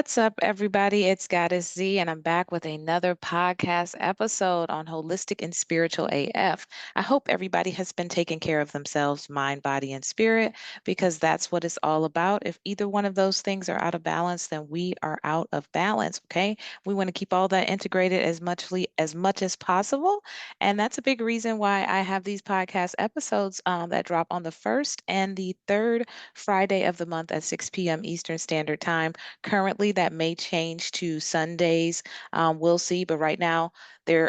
What's up, everybody? It's Goddess Z, and I'm back with another podcast episode on Holistic and Spiritual AF. I hope everybody has been taking care of themselves, mind, body, and spirit, because that's what it's all about. If either one of those things are out of balance, then we are out of balance, okay? We want to keep all that integrated as much as possible. And that's a big reason why I have these podcast episodes that drop on the first and the third Friday of the month at 6 p.m. Eastern Standard Time. Currently, that may change to Sundays. We'll see. But right now, there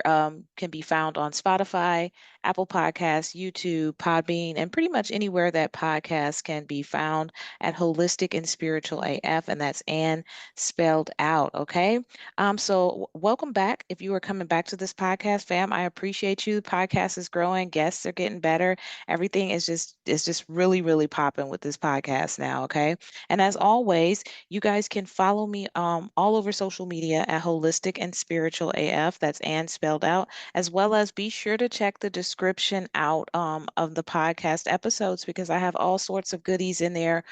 can be found on Spotify, Apple Podcasts, YouTube, Podbean, and pretty much anywhere that podcasts can be found at Holistic and Spiritual AF. And that's Ann spelled out. Okay. So welcome back. If you are coming back to this podcast, fam, I appreciate you. The podcast is growing. Guests are getting better. Everything is just really, really popping with this podcast now. Okay. And as always, you guys can follow me all over social media at Holistic and Spiritual AF. That's Ann spelled out, as well as be sure to check the description out of the podcast episodes because I have all sorts of goodies in there,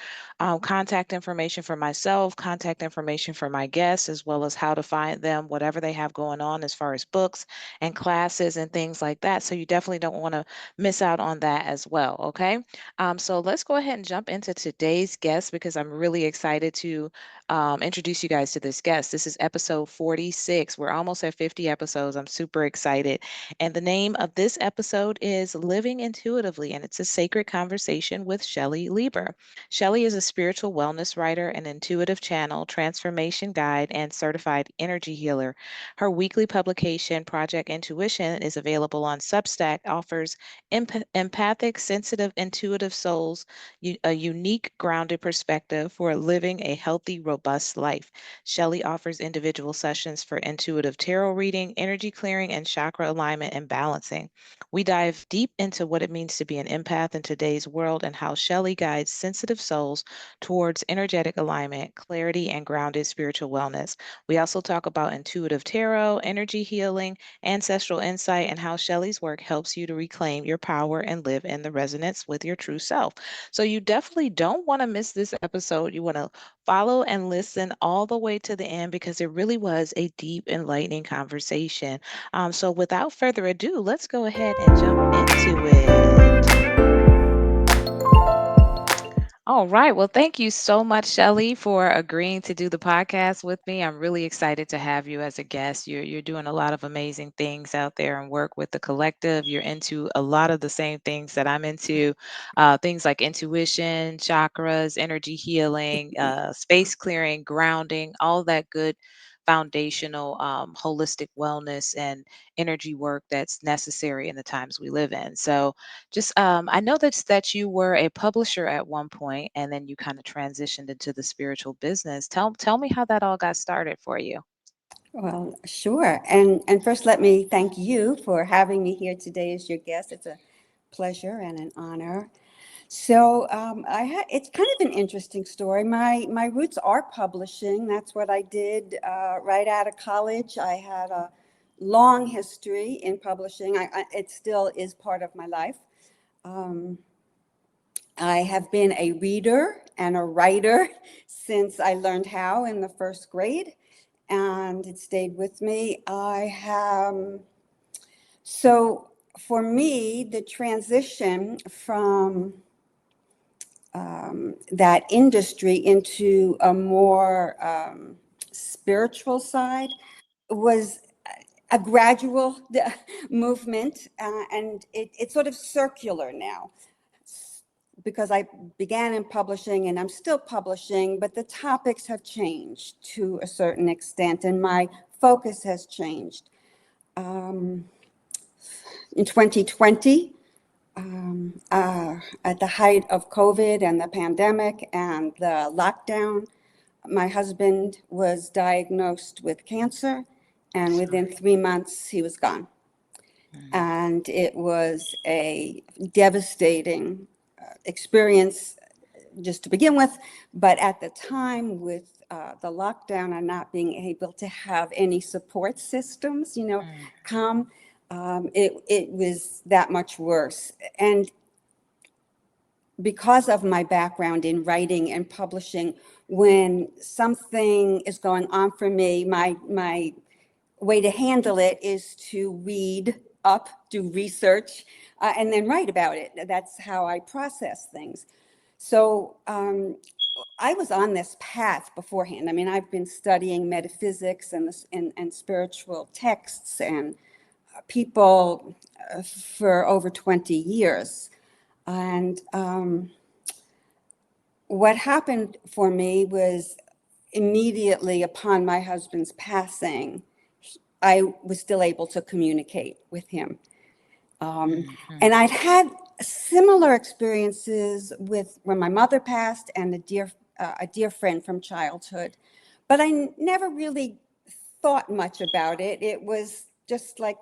contact information for myself, contact information for my guests, as well as how to find them, whatever they have going on as far as books and classes and things like that. So you definitely don't want to miss out on that as well. Okay. So let's go ahead and jump into today's guest because I'm really excited to introduce you guys to this guest. This is episode 46. We're almost at 50 episodes. I'm super excited. And the name of this episode is Living Intuitively, and it's a sacred conversation with Shelley Lieber. Shelley is a spiritual wellness writer, an intuitive channel, transformation guide, and certified energy healer. Her weekly publication, Project Intuition, is available on Substack, offers empathic, sensitive, intuitive souls a unique, grounded perspective for living a healthy, robust life. Shelley offers individual sessions for intuitive tarot reading, energy clearing, and chakra alignment and balancing. We dive deep into what it means to be an empath in today's world and how Shelley guides sensitive souls towards energetic alignment, clarity, and grounded spiritual wellness. We also talk about intuitive tarot, energy healing, ancestral insight, and how Shelley's work helps you to reclaim your power and live in the resonance with your true self. So you definitely don't want to miss this episode. You want to follow and listen all the way to the end because it really was a deep, enlightening conversation. So without further ado, let's go ahead and jump into it. All right. Well, thank you so much, Shelley, for agreeing to do the podcast with me. I'm really excited to have you as a guest. You're doing a lot of amazing things out there and work with the collective. You're into a lot of the same things that I'm into, things like intuition, chakras, energy healing, space clearing, grounding, all that good foundational holistic wellness and energy work that's necessary in the times we live in. So just I know that you were a publisher at one point, and then you kind of transitioned into the spiritual business. Tell me how that all got started for you. Well, sure. And first, let me thank you for having me here today as your guest. It's a pleasure and an honor. So, it's kind of an interesting story. My roots are publishing. That's what I did right out of college. I had a long history in publishing. It still is part of my life. Um, I have been a reader and a writer since I learned how in the first grade, and it stayed with me. So for me, the transition from that industry into a more spiritual side was a gradual movement, and it's sort of circular now because I began in publishing and I'm still publishing, but the topics have changed to a certain extent and my focus has changed. In 2020, at the height of COVID and the pandemic and the lockdown, my husband was diagnosed with cancer, and within Sorry. 3 months, he was gone. Mm. And it was a devastating experience just to begin with. But at the time, with the lockdown and not being able to have any support systems, Mm. come, it was that much worse. And because of my background in writing and publishing, when something is going on for me, my way to handle it is to read up, do research, and then write about it. That's how I process things. So I was on this path beforehand. I mean, I've been studying metaphysics and spiritual texts and people for over 20 years. And what happened for me was immediately upon my husband's passing, I was still able to communicate with him. And I'd had similar experiences with when my mother passed and a dear friend from childhood, but I never really thought much about it. It was just like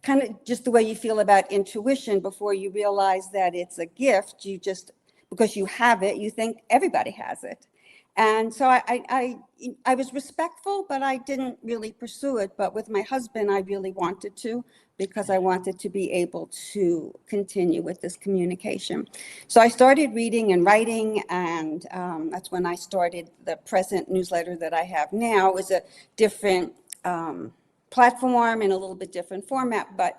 kind of just the way you feel about intuition before you realize that it's a gift. You just, because you have it, you think everybody has it. And so I was respectful, but I didn't really pursue it. But with my husband, I really wanted to, because I wanted to be able to continue with this communication. So I started reading and writing, and that's when I started the present newsletter that I have now. It was a different platform in a little bit different format, but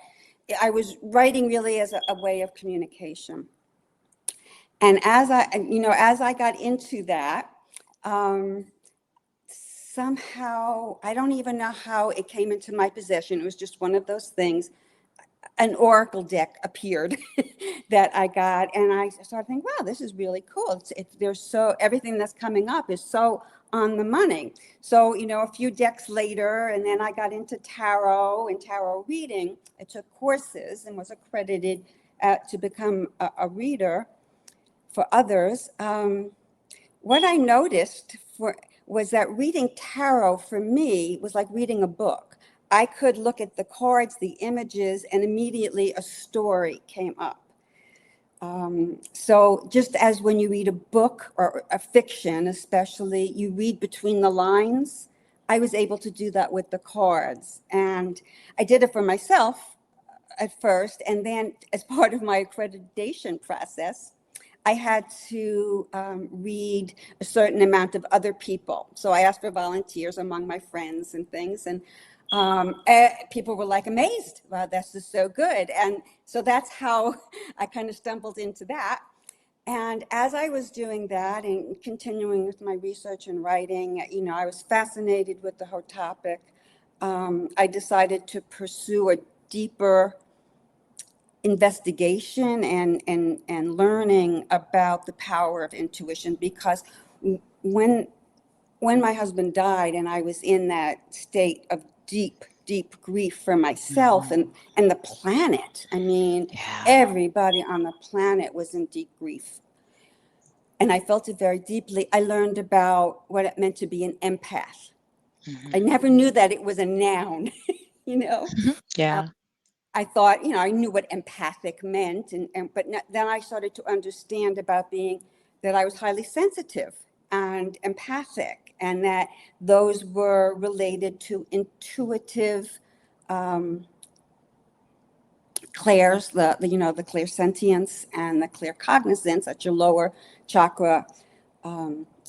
I was writing really as a way of communication. And as I got into that, somehow, I don't even know how it came into my possession. It was just one of those things. An oracle deck appeared that I got, and I started thinking, wow, this is really cool. Everything that's coming up is so on the money. So, a few decks later, and then I got into tarot and tarot reading. I took courses and was accredited to become a reader for others. What I noticed was that reading tarot for me was like reading a book. I could look at the cards, the images, and immediately a story came up. So just as when you read a book or a fiction, especially, you read between the lines, I was able to do that with the cards. And I did it for myself at first, and then as part of my accreditation process, I had to read a certain amount of other people. So I asked for volunteers among my friends and things, and people were like amazed. Wow, this is so good. And so that's how I kind of stumbled into that. And as I was doing that and continuing with my research and writing, I was fascinated with the whole topic. I decided to pursue a deeper investigation and learning about the power of intuition, because when my husband died and I was in that state of deep grief for myself and the planet, I mean, everybody on the planet was in deep grief, and I felt it very deeply. I learned about what it meant to be an empath. I never knew that it was a noun. you know Yeah. I thought, I knew what empathic meant, but then I started to understand about that I was highly sensitive and empathic, and that those were related to intuitive clairs, the clairsentience and the claircognizance, that's your lower chakra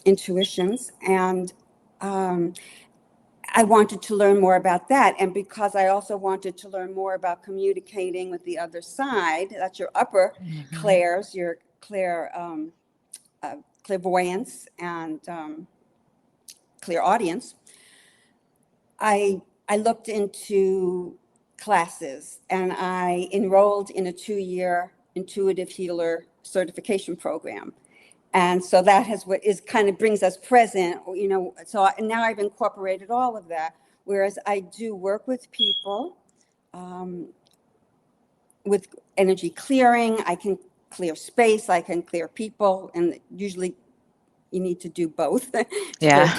intuitions. And I wanted to learn more about that. And because I also wanted to learn more about communicating with the other side, that's your upper clairs, your clairvoyance and clairaudience, I looked into classes, and I enrolled in a 2-year intuitive healer certification program. And so that has what is kind of brings us present, so now I've incorporated all of that. Whereas I do work with people with energy clearing. I can clear space, I can clear people, and usually you need to do both. Yeah.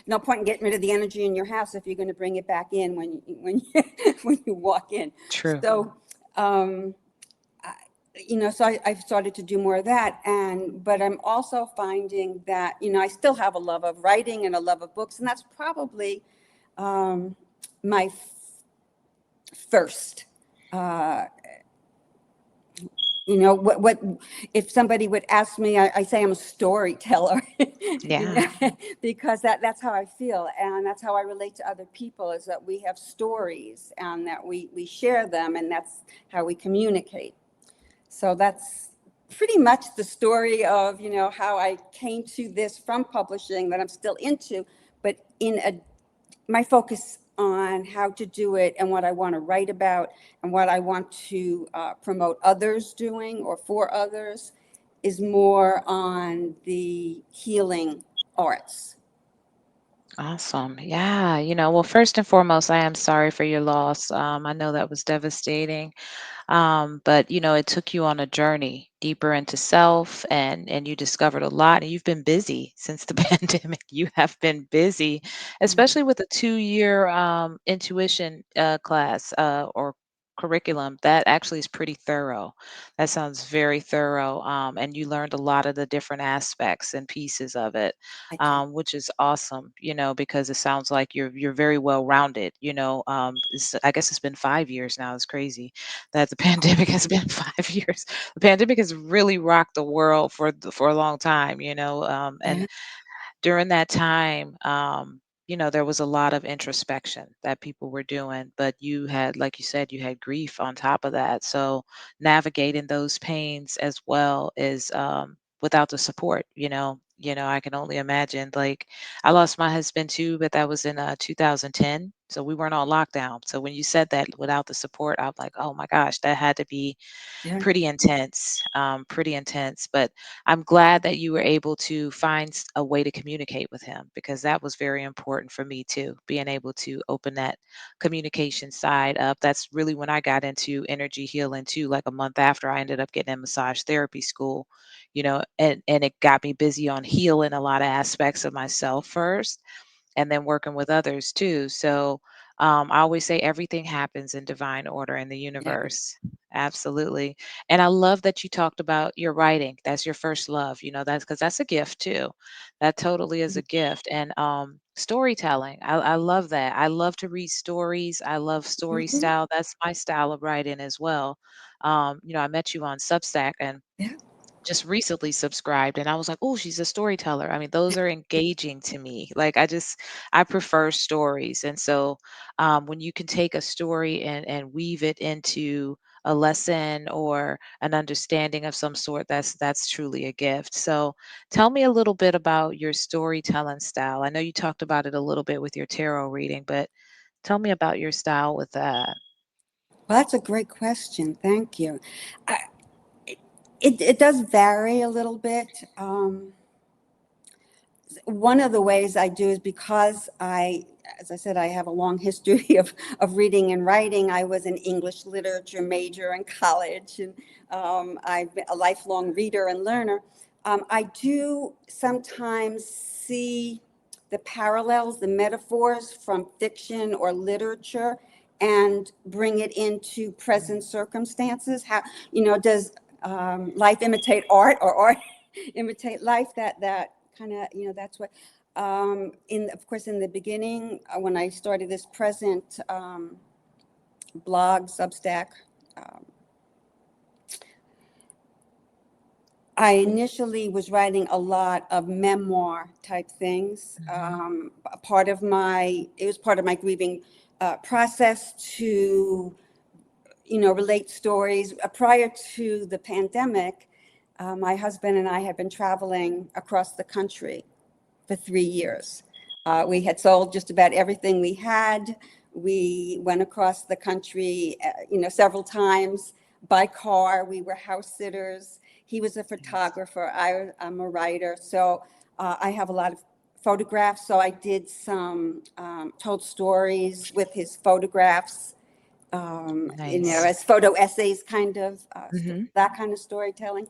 No point in getting rid of the energy in your house if you're going to bring it back in when you walk in. True. So so I've started to do more of that, but I'm also finding that I still have a love of writing and a love of books, and that's probably my first what if somebody would ask me, I say I'm a storyteller, Yeah. because that's how I feel, and that's how I relate to other people, is that we have stories and that we share them, and that's how we communicate. So that's pretty much the story of, how I came to this from publishing that I'm still into, but my focus on how to do it and what I want to write about and what I want to promote others doing or for others is more on the healing arts. Awesome. Yeah. Well, first and foremost, I am sorry for your loss. I know that was devastating. But it took you on a journey deeper into self, and you discovered a lot, and you've been busy since the pandemic. You have been busy, especially with a 2-year intuition class or curriculum. That actually is pretty thorough. That sounds very thorough. And you learned a lot of the different aspects and pieces of it, I did. which is awesome, because it sounds like you're very well rounded. I guess it's been 5 years now. It's crazy that the pandemic has been 5 years. The pandemic has really rocked the world for a long time, and Yeah. during that time, there was a lot of introspection that people were doing, but you had, like you said, you had grief on top of that. So navigating those pains as well is without the support, I can only imagine. Like, I lost my husband too, but that was in 2010. So we weren't on lockdown. So when you said that without the support, I'm like, oh my gosh, that had to be Yeah. pretty intense, pretty intense. But I'm glad that you were able to find a way to communicate with him, because that was very important for me too, being able to open that communication side up. That's really when I got into energy healing too, like a month after I ended up getting in massage therapy school, and it got me busy on healing a lot of aspects of myself first, and then working with others too. So I always say everything happens in divine order in the Yeah. universe. Absolutely. And I love that you talked about your writing. That's your first love. That's because that's a gift too. That totally is a gift. And storytelling. I love that. I love to read stories. I love story Hmm. style. That's my style of writing as well. I met you on Substack, and Yeah. just recently subscribed, and I was like, "Oh, she's a storyteller." I mean, those are engaging to me. Like, I prefer stories. And so when you can take a story and weave it into a lesson or an understanding of some sort, that's truly a gift. So tell me a little bit about your storytelling style. I know you talked about it a little bit with your tarot reading, but tell me about your style with that. Well, that's a great question. Thank you. I, it does vary a little bit. One of the ways I do is because as I said, I have a long history of reading and writing. I was an English literature major in college, and I've been a lifelong reader and learner. I do sometimes see the parallels, the metaphors from fiction or literature, and bring it into present circumstances. How, does life imitate art, or art imitate life? That kind of, that's what, of course, in the beginning, when I started this present blog, Substack, um, I initially was writing a lot of memoir type things. Hmm. It was part of my grieving process to, relate stories. Prior to the pandemic, my husband and I had been traveling across the country for 3 years. We had sold just about everything we had. We went across the country, several times by car. We were house sitters. He was a Nice. photographer. I'm a writer. So I have a lot of photographs. So I did some told stories with his photographs, Nice. as photo essays, kind of, Hmm. that kind of storytelling,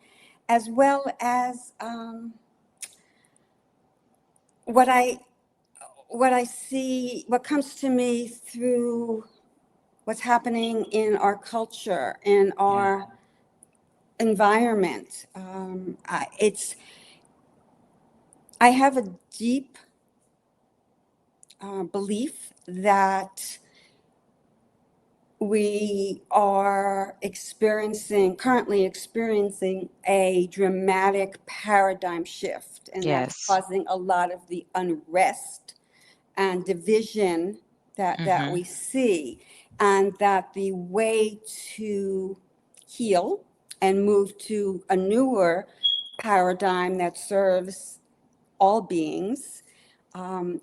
as well as what I what comes to me through what's happening in our culture, in Yeah. our environment. I have a deep belief that we are currently experiencing a dramatic paradigm shift, and that's Yes. causing a lot of the unrest and division that Mm-hmm. we see, and that the way to heal and move to a newer paradigm that serves all beings, um,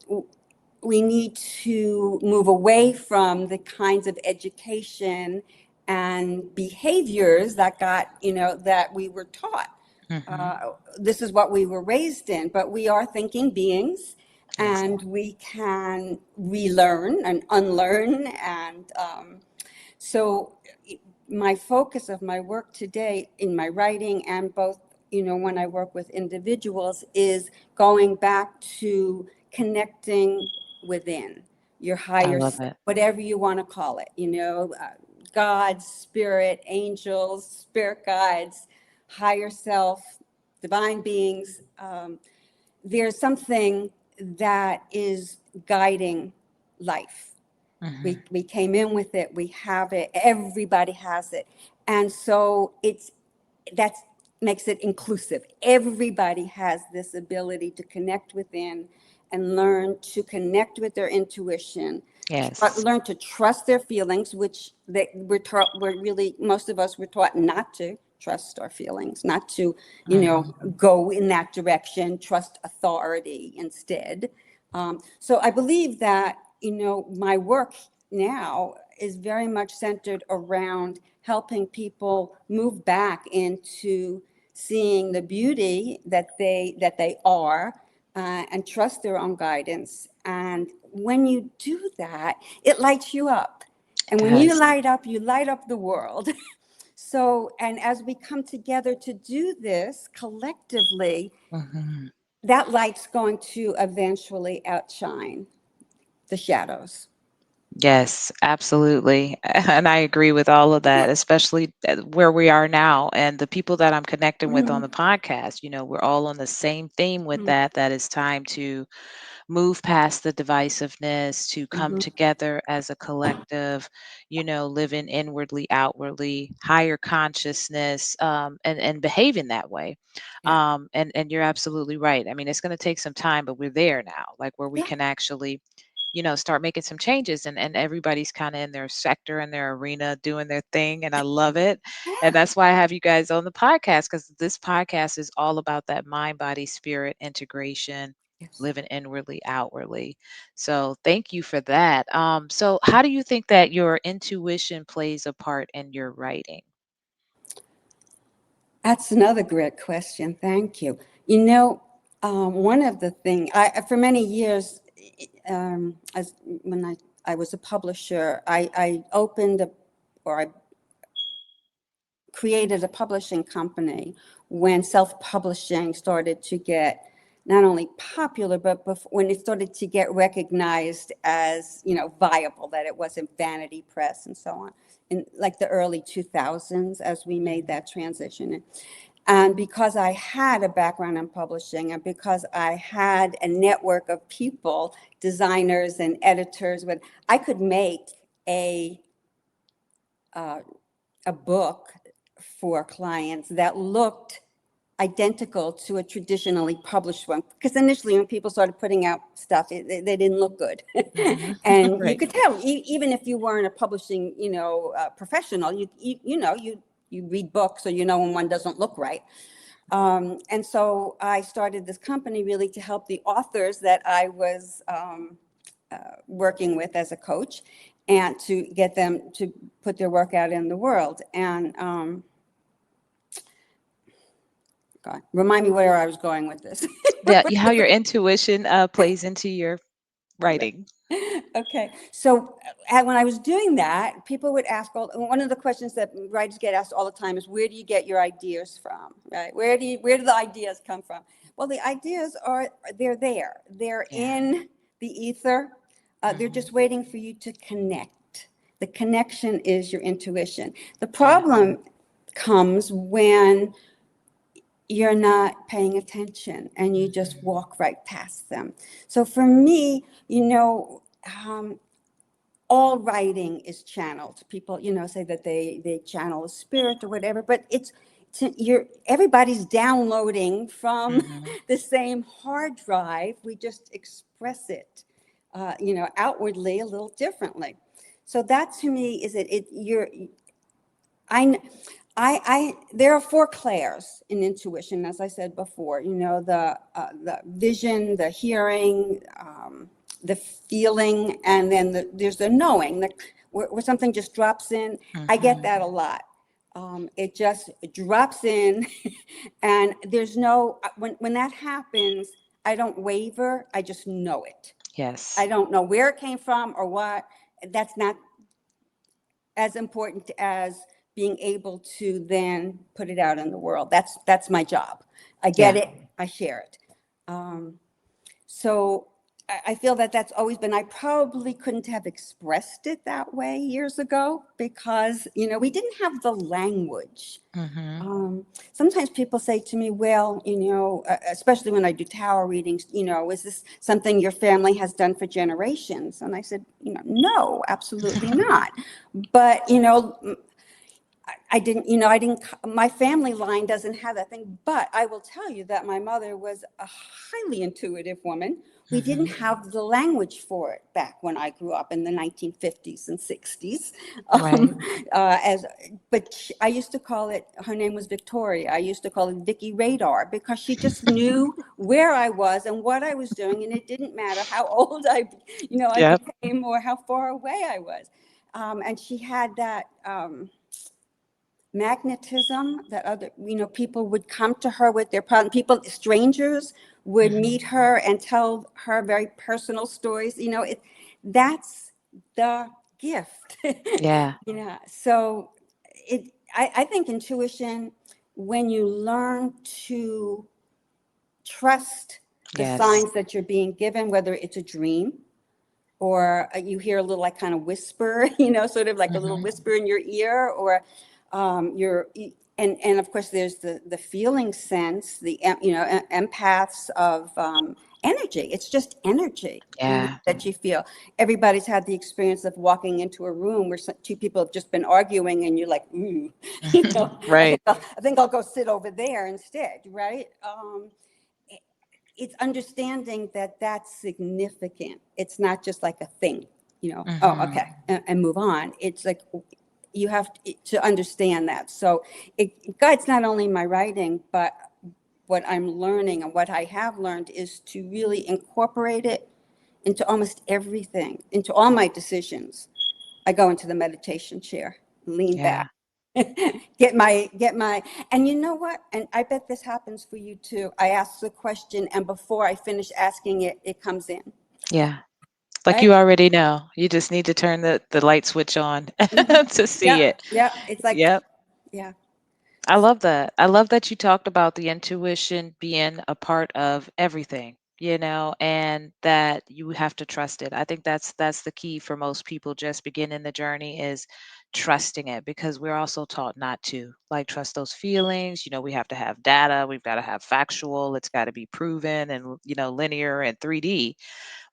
we need to move away from the kinds of education and behaviors that we were taught. Mm-hmm. uh, this is what we were raised in, but we are thinking beings, Yes. and we can relearn and unlearn. And so my focus of my work today in my writing, and both, when I work with individuals, is going back to connecting within your I higher, love it. whatever you want to call it, God, spirit, angels, spirit guides, higher self, divine beings. There's something that is guiding life. Mm-hmm. We came in with it. We have it. Everybody has it. And so that makes it inclusive. Everybody has this ability to connect within and learn to connect with their intuition, Yes. learn to trust their feelings, which we're taught, we're really, most of us were taught not to trust our feelings, not to, Mm-hmm. go in that direction, trust authority instead. So I believe that, my work now is very much centered around helping people move back into seeing the beauty that they are, and trust their own guidance. And when you do that, it lights you up. It And when does. you light up the world. So, and as we come together to do this collectively, Mm-hmm. that light's going to eventually outshine the shadows. Yes, absolutely. And I agree with all of that, especially where we are now and the people that I'm connecting with on Mhm. the podcast. We're all on the same theme with Mhm. that, that it's time to move past the divisiveness, to come Mhm. together as a collective, living inwardly, outwardly, higher consciousness, and behaving that way. Yeah. And you're absolutely right. I mean, it's going to take some time, but we're there now, like where we Yeah. can actually start making some changes, and everybody's kind of in their sector and their arena doing their thing, and I love it. And Yeah. that's why I have you guys on the podcast, because this podcast is all about that mind body spirit integration, Yes. living inwardly outwardly. So thank you for that. So how do you think that your intuition plays a part in your writing? That's another great question. Thank you. One of the things for many years, as when I was a publisher, I opened or I created a publishing company when self-publishing started to get not only popular, but when it started to get recognized as, viable, that it wasn't vanity press and so on, in like the early 2000s, as we made Mhm. that transition. And because I had a background in publishing, and because I had a network of people, designers and editors, when I could make a uh, a book for clients that looked identical to a traditionally published one. Because initially, when people started putting out stuff, they didn't look good, Mhm. and you Right. could tell, even if you weren't a publishing, professional, you read books, so you know when one doesn't look right. And so I started this company really to help the authors that I was working with as a coach, and to get them to put their work out in the world. And God, remind me where I was going with this. That how your intuition plays into your writing. Okay, so when I was doing that, people would ask, one of the questions that writers get asked all the time is, where do you get your ideas from, right? Where do the ideas come from? Well, the ideas they're there. They're Yeah. in the ether. They're Hmm. just waiting for you to connect. The connection is your intuition. The Yeah. problem comes when you're not paying attention and you just Mhm. walk right past them. So for me, um, all writing is channeled. People, say that they channel a spirit or whatever, but everybody's downloading from Hmm. the same hard drive. We just express it, outwardly a little differently. So that to me is I, there are four clairs in intuition, as I said before. The vision, the hearing, the feeling, and then there's the knowing, where something just drops in. I get Hmm. that a lot. It just drops in, and there's no when that happens. I don't waver. I just know it. Yes. I don't know where it came from or what. That's not as important as being able to then put it out in the world. That's my job. I get Yeah. it. I share it. Um, so I feel that that's always been. I probably couldn't have expressed it that way years ago because we didn't have the language. Hmm. Sometimes people say to me, well, especially when I do tarot readings, is this something your family has done for generations? And I said, no, absolutely not. But, I didn't, my family line doesn't have that thing. But I will tell you that my mother was a highly intuitive woman. We didn't Hmm. have the language for it back when I grew up in the 1950s and 60s. Right. Um, but I used to call it, her name was Victoria. I used to call it Vicky Radar because she just knew where I was and what I was doing. And it didn't matter how old I Yep. became or how far away I was. And she had that, magnetism that other people would come to her with their problem. People, strangers, would Hmm. meet her and tell her very personal stories. That's the gift. Yeah. So I think intuition, when you learn to trust the Yes. signs that you're being given, whether it's a dream or you hear a little like kind of whisper, sort of like a little Hmm. whisper in your ear, or you're, and of course there's the feeling sense, empaths of energy. It's just energy, Yeah. that you feel. Everybody's had the experience of walking into a room where two people have just been arguing, and you're like, ooh, Right. I think I'll go sit over there instead, right? It's understanding that that's significant. It's not just like a thing, oh, Hmm. okay, and move on. It's like you have to understand that. So it guides not only my writing, but what I'm learning, and what I have learned is to really incorporate it into almost everything, into all my decisions. I go into the meditation chair, lean back, Yeah. get my and you know what, and I bet this happens for you too. I ask the question, and before I finish asking it, it comes in, Yeah. Like right? you already know. You just need to turn the light switch on Hmm. to see Yeah, it. yeah, it's like, Yep. yeah. I love that. I love that you talked about the intuition being a part of everything, and that you have to trust it. I think that's the key for most people just beginning the journey is trusting it because we're also taught not to. Like trust those feelings, we have to have data, we've got to have factual, it's got to be proven and linear and 3D,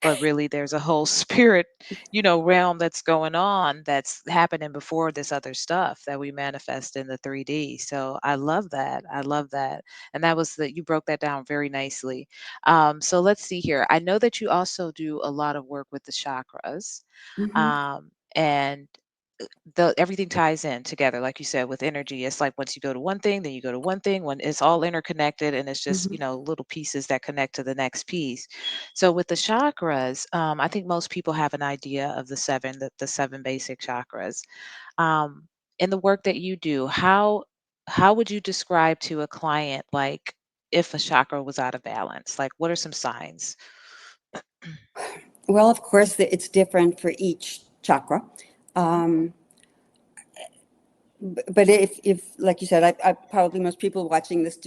but really there's a whole spirit realm that's going on that's happening before this other stuff that we manifest in the 3D. So I love that. I love that. And that was that you broke that down very nicely. So let's see here. I know that you also do a lot of work with the chakras. Hmm. And everything ties in together, like you said, with energy. It's like once you go to one thing, then you go to one thing, when it's all interconnected and it's just Hmm. little pieces that connect to the next piece. So with the chakras, I think most people have an idea of the seven basic chakras. um, in the work that you do, how would you describe to a client, like, if a chakra was out of balance, like what are some signs? Well, of course, it's different for each chakra. Um, but if like you said, I probably most people watching this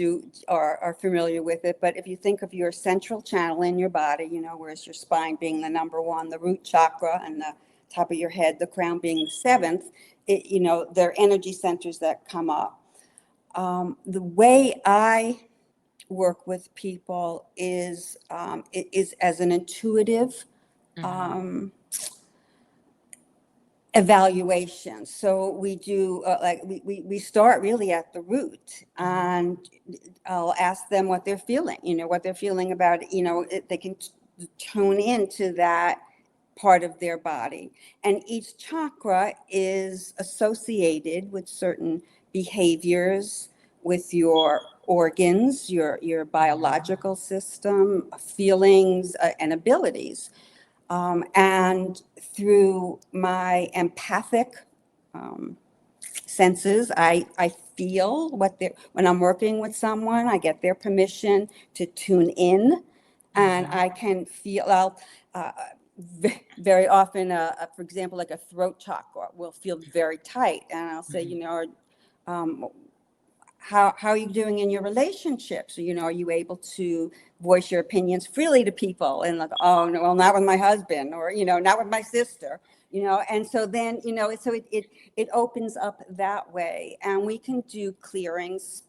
are familiar with it. But if you think of your central channel in your body, whereas your spine being the number one, the root chakra, and the top of your head, the crown being the seventh, they're energy centers that come up. The way I work with people is as an intuitive. Hmm. Um, evaluation. So we do like we start really at the root, Mhm. and I'll ask them what they're feeling, what they're feeling about it. They can tune into that part of their body. And each chakra is associated with certain behaviors, with your organs, your Mhm. biological system, feelings, and abilities. And through my empathic um, senses, I feel when I'm working with someone, I get their permission to tune in, and Mhm. I can feel, uh, very often, for example, like a throat chakra will feel very tight, and I'll say, Mhm. um, how are you doing in your relationships? Are you able to voice your opinions freely to people? And like, oh no, well, not with my husband, or not with my sister. And so then it opens up that way, and we can do clearings,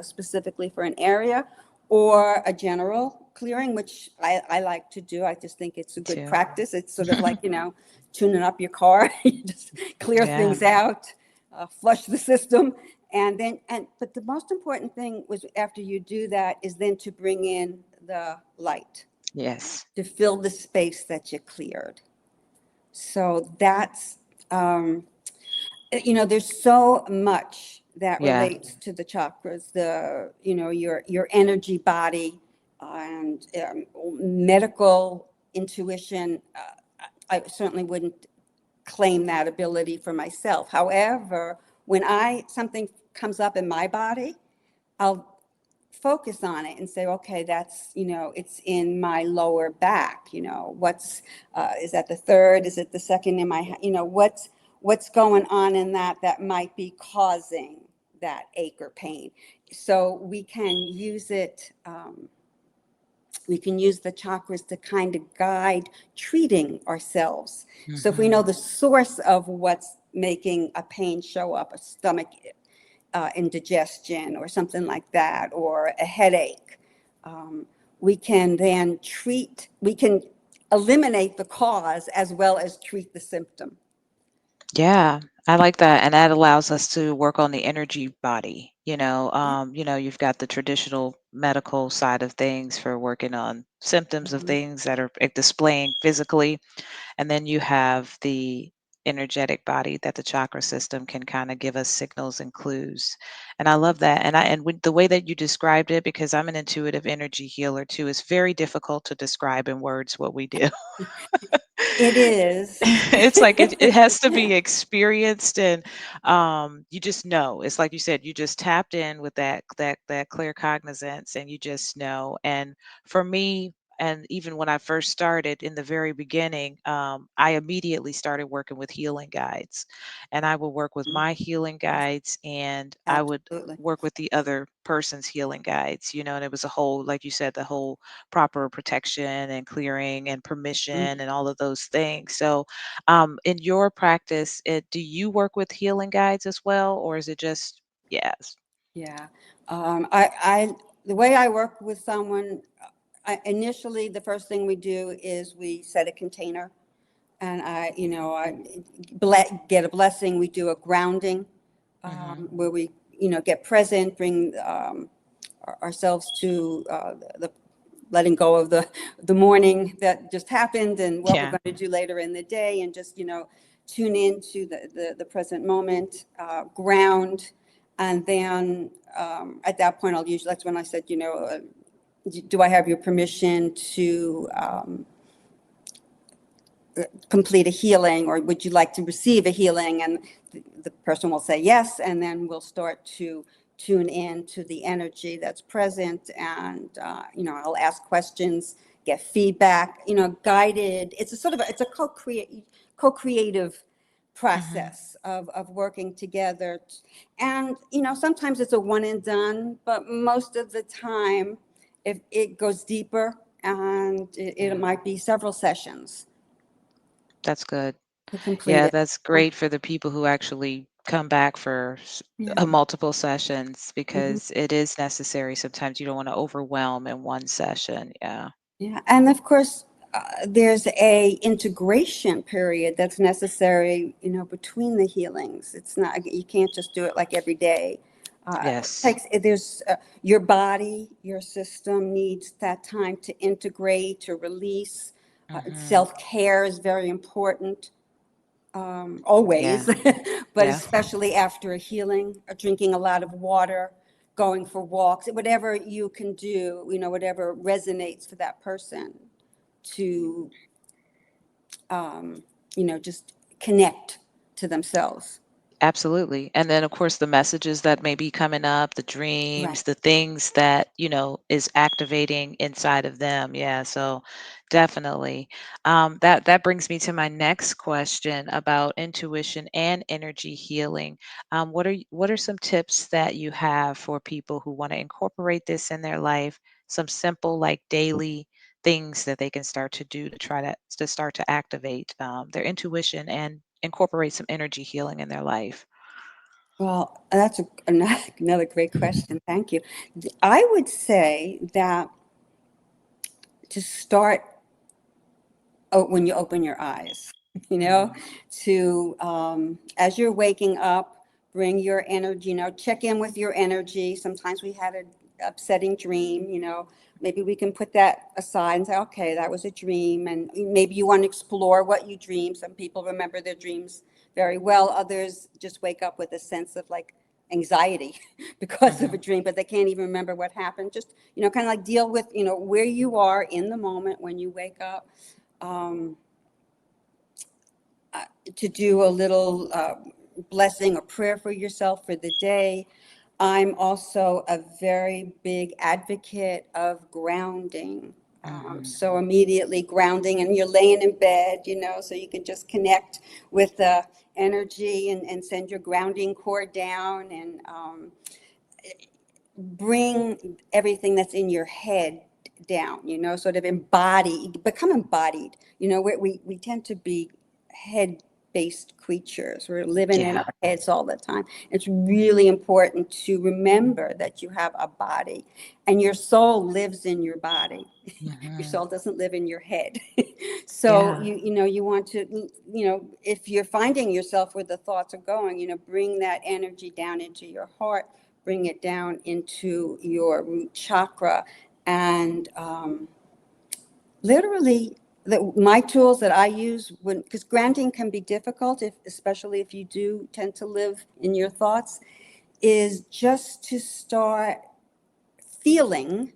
specifically for an area, or a general clearing, which I like to do. I just think it's a Me good too. practice. It's sort of like tuning up your car. You just clear Yeah. things out, flush the system, but the most important thing was, after you do that, is then to bring in the light Yes. to fill the space that you cleared. So that's, there's so much that Yeah. relates to the chakras, your energy body, and medical intuition. I certainly wouldn't claim that ability for myself. However, when something comes up in my body, I'll focus on it and say, okay, it's in my lower back. Is that the third? Is it the second in my, what's going on in that might be causing that ache or pain. So we can use the chakras to kind of guide treating ourselves. So if we know Mhm. the source of what's making a pain show up, a stomach indigestion or something like that, or a headache, um, we can eliminate the cause as well as treat the symptom. Yeah, I like that, and that allows us to work on the energy body. Yeah. You've got the traditional medical side of things for working on symptoms of Mhm. things that are displaying physically, and then you have the energetic body that the chakra system can kind of give us signals and clues. And I love that. And with the way that you described it, because I'm an intuitive energy healer too, it's very difficult to describe in words what we do. It is. It's like it has to be experienced, and you just know. It's like you said, you just tapped in with that clear cognizance, and you just know. And for me, and even when I first started in the very beginning, I immediately started working with healing guides, and I would work with my healing guides, and I would Absolutely. work with the other person's healing guides, and it was a whole, like you said, the whole proper protection and clearing and permission Mhm. and all of those things. So, in your practice, do you work with healing guides as well, or is it just yes? Yeah. The way I work with someone, initially, the first thing we do is we set a container, and get a blessing. We do a grounding, Hmm. where we, get present, bring ourselves to the letting go of the morning that just happened, and what we're Yeah. going to do later in the day, and just tune into the present moment, ground, and then at that point, that's when I said, do I have your permission to complete a healing, or would you like to receive a healing? And the person will say yes, and then we'll start to tune in to the energy that's present, and I'll ask questions, get feedback, guided. It's a sort of it's a co-creative Hmm. process of working together. And sometimes it's a one and done, but most of the time, if it goes deeper, and it Yeah, might be several sessions that's good. to complete Yeah, it. that's Yeah. great for the people who actually come back for Yeah. multiple sessions, Mhm. because it is necessary. Sometimes you don't want to overwhelm in one session. Yeah. Yeah. And of course, there's a integration period that's necessary, between the healings. It's not, you can't just do it like every day. It Yes. takes, there's your body, your system needs that time to integrate, to release. Hmm. Self-care is very important, Yeah. always, but Yeah. especially after a healing, drinking a lot of water, going for walks, whatever you can do, whatever resonates for that person to, just connect to themselves. Absolutely. And then, of course, the messages that may be coming up, the Right. dreams, the things that, is activating inside of them. Yeah. So definitely. That brings me to my next question about intuition and energy healing. What are some tips that you have for people who want to incorporate this in their life? Some simple, like daily things that they can start to do to try to start to activate their intuition and incorporate some energy healing in their life. Well, that's another great question. Thank you. I would say that to start, when you open your eyes, you know, Mhm, to, as you're waking up, bring your energy, check in with your energy. Sometimes we had an upsetting dream, maybe we can put that aside and say, okay, that was a dream. And maybe you want to explore what you dream. Some people remember their dreams very well. Others just wake up with a sense of like anxiety because of a mhm. dream, but they can't even remember what happened. Just, kind of like deal with, where you are in the moment when you wake up. Um, to do a little blessing or prayer for yourself for the day. I'm also a very big advocate of grounding. Mhm. So immediately grounding, and you're laying in bed, so you can just connect with the energy and send your grounding cord down, and bring everything that's in your head down, sort of become embodied. We tend to be head based creatures. We're living in Yeah. our heads all the time. It's really important to remember that you have a body and your soul lives in your body. Your Mhm. soul doesn't live in your head. So Yeah. you want to, if you're finding yourself where the thoughts are going, bring that energy down into your heart, bring it down into your root chakra, and literally my tools that I use, when because grounding can be difficult, especially if you do tend to live in your thoughts, is just to start feeling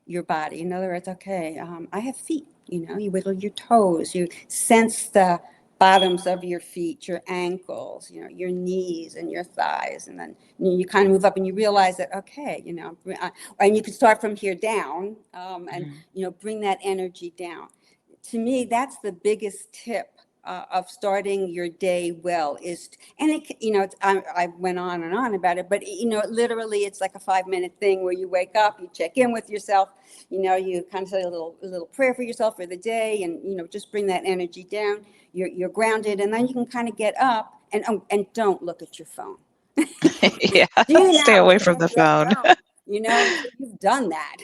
your body. In other words, okay, I have feet. You wiggle your toes, you sense the bottoms of your feet, your ankles, your knees and your thighs, and then you kind of move up and you realize that, okay, and you can start from here down, and Mhm. bring that energy down. To me, that's the biggest tip of starting your day well. And I went on and on about it, but literally it's like a 5-minute thing where you wake up, you check in with yourself, you kind of say a little prayer for yourself for the day, and just bring that energy down. You're grounded, and then you can kind of get up and don't look at your phone. Yeah. Do Stay not away look from at the your phone. phone, until you've done that.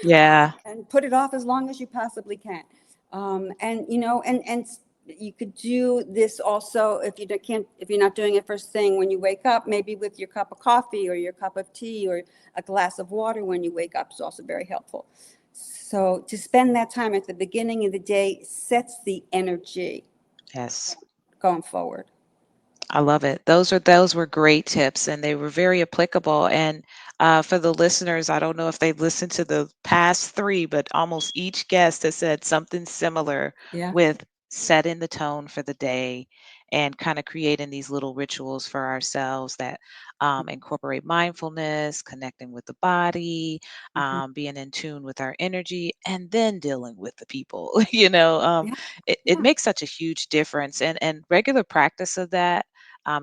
Yeah. And put it off as long as you possibly can. And you could do this also if you can't, if you're not doing it first thing when you wake up, maybe with your cup of coffee or your cup of tea or a glass of water when you wake up is also very helpful. So to spend that time at the beginning of the day sets the energy Yes. going forward. I love it. Those were great tips, and they were very applicable. And for the listeners, I don't know if they've listened to the past three, but almost each guest has said something similar Yeah. with setting the tone for the day and kind of creating these little rituals for ourselves that incorporate mindfulness, connecting with the body, Mhm. being in tune with our energy, and then dealing with the people. Yeah. It Yeah. makes such a huge difference, and regular practice of that,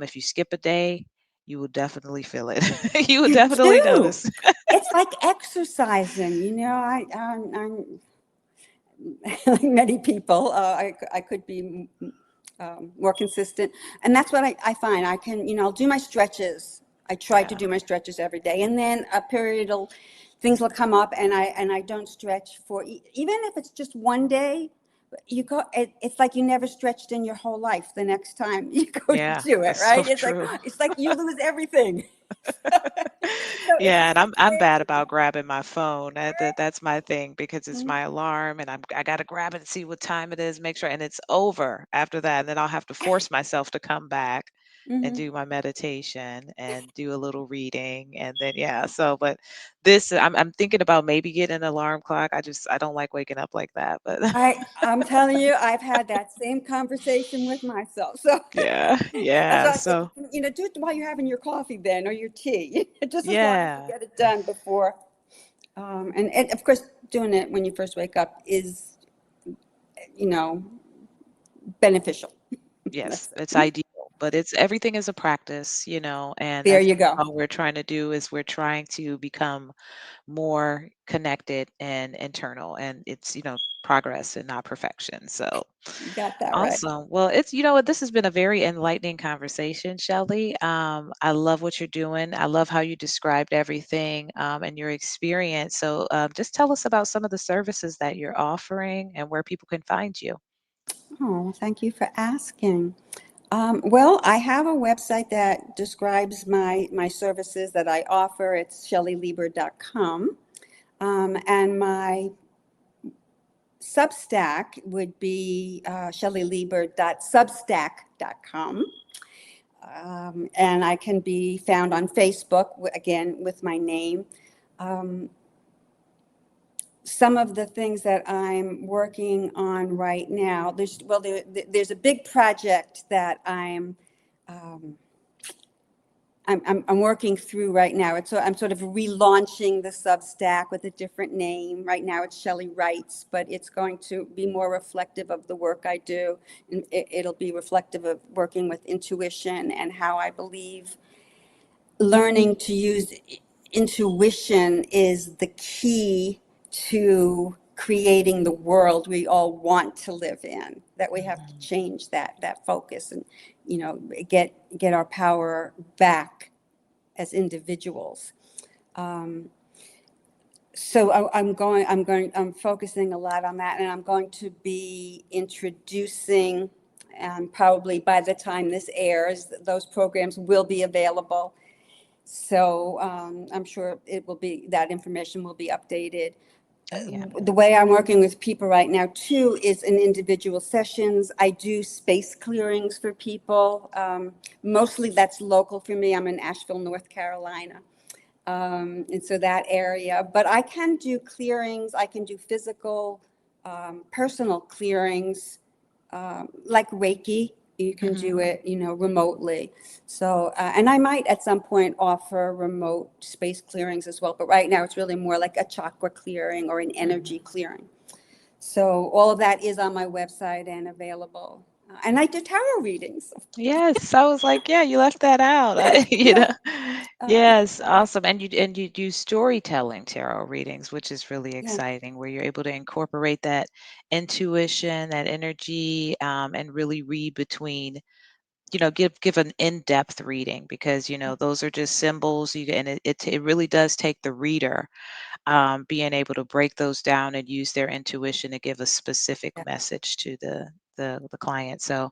if you skip a day, you will definitely feel it. You will You definitely do. notice. It's like exercising. I'm like many people, I could be more consistent. And that's what I find. I can, I'll do my stretches. I try to Yeah. do my stretches every day. And then a period will, things will come up and I don't stretch for, even if it's just one day, you go, it's like you never stretched in your whole life the next time you go to Yeah, do it, that's so right? true. It's like you lose everything. So it's a Yeah, and I'm bad situation. about grabbing my phone. That's my thing because it's Mhm. my alarm, and I gotta grab it and see what time it is, make sure, and it's over after that. And then I'll have to force myself to come back and Mhm. do my meditation and do a little reading, and then yeah. So, but this I'm thinking about maybe getting an alarm clock. I don't like waking up like that, but I'm telling you, I've had that same conversation with myself. So yeah, that's yeah. why I said, So do it while you're having your coffee then or your tea, just as long as you yeah. get it done before. And of course, doing it when you first wake up is, you know, beneficial. Yes, That's it's it. ideal, but it's everything is a practice, and There that's you go. all we're trying to do is we're trying to become more connected and internal, and it's, progress and not perfection. So You got that right. awesome. Well, it's, what, this has been a very enlightening conversation, Shelley. I love what you're doing. I love how you described everything, and your experience. So just tell us about some of the services that you're offering and where people can find you. Oh, thank you for asking. Well, I have a website that describes my services that I offer. It's shelleylieber.com. And my Substack would be shelleylieber.substack.com. And I can be found on Facebook, again, with my name. Um, some of the things that I'm working on right now, there's a big project that um, I'm working through right now. I'm sort of relaunching the Substack with a different name. Right now it's Shelley Writes, but it's going to be more reflective of the work I do. And it'll be reflective of working with intuition and how I believe learning to use intuition is the key to creating the world we all want to live in. That we have to Mhm. change that focus and, get our power back as individuals. Um, so I'm focusing a lot on that, and I'm going to be introducing, and probably by the time this airs, those programs will be available. So I'm sure that information will be updated. Oh yeah. The way I'm working with people right now too is in individual sessions. I do space clearings for people. Mostly that's local for me. I'm in Asheville, North Carolina. And so that area, but I can do clearings. I can do physical, personal clearings, like Reiki. You can Mhm. do it, remotely. So, and I might at some point offer remote space clearings as well. But right now it's really more like a chakra clearing or an energy Mhm. clearing. So all of that is on my website and available. And I do tarot readings. Yes, I was like, yeah, you left that out. Yeah. Uh, Yes, awesome. And you do storytelling tarot readings, which is really yeah. exciting, where you're able to incorporate that intuition, that energy, and really read between, give an in-depth reading because, those are just symbols. And it really does take the reader being able to break those down and use their intuition to give a specific Yeah. message to the client. So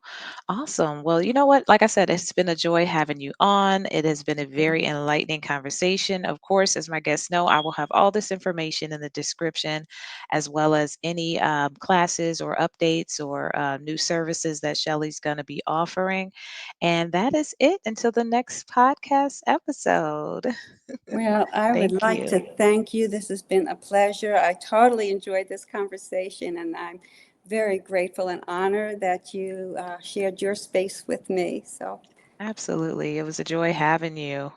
awesome. Well, you know what? Like I said, it's been a joy having you on. It has been a very enlightening conversation. Of course, as my guests know, I will have all this information in the description, as well as any classes or updates or new services that Shelley's going to be offering. And that is it until the next podcast episode. Well, I would Thank like you. to thank you. This has been a pleasure. I totally enjoyed this conversation, and I'm very grateful and honored that you shared your space with me. So, Absolutely. It was a joy having you.